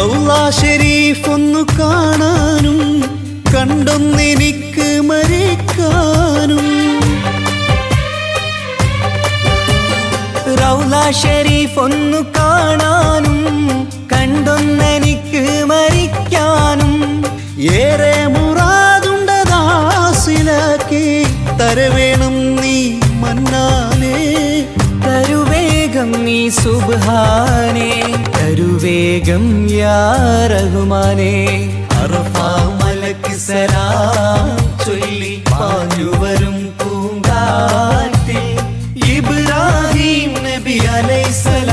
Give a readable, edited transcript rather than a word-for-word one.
റൗള ഷരീഫ് ഒന്നു കാണാനും കണ്ടൊന്നെനിക്ക് മരിക്കാനും. റൗള ഷരീഫ് ഒന്നു കാണാനും കണ്ടൊന്നെനിക്ക് മരിക്കാനും. ഏറെ മുറാദുണ്ടദാസിലാക്കി തരവേണം നീ മന്നാനേ. തരുവേഗം നീ സുബ്ഹാനേ, തരുവേഗം യാ റഹ്മാനേ. അറഫാ മലക്ക് സലാം ചൊല്ലി പാഞ്ഞുവരും പൂങ്കാറ്റിൽ ഇബ്രാഹിം നബി അലൈഹിസ്സലാം